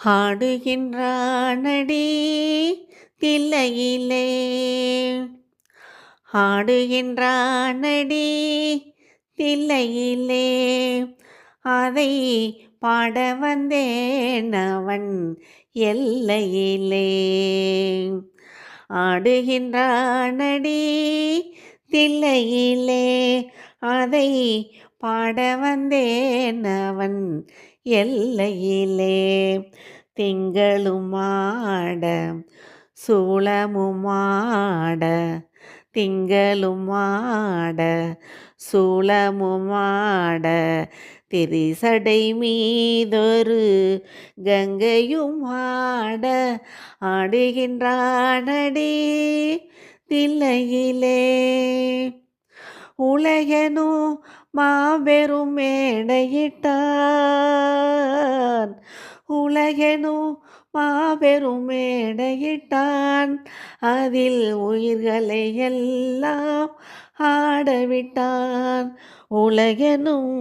ஆடுகின்றானடி தில்லையிலே ஆடுகின்றானடி தில்லையிலே அதை பாட வந்தேன் அவன் எல்லையிலே ஆடுகின்றானடி தில்லையிலே அதை பாட வந்தேன் அவன் எல்லையிலே திங்களும் ஆட சூளமும் ஆட திங்களும் ஆட சூளமும் ஆட திரிசடை மீதொரு கங்கையும் ஆட ஆடுகின்றானடி தில்லையிலே உலகனும் மாபெரும் மேடையிட்டான் உலகனும் மாபெரும் மேடையிட்டான் அதில் உயிர்களை எல்லாம் ஆடவிட்டான் உலகனும்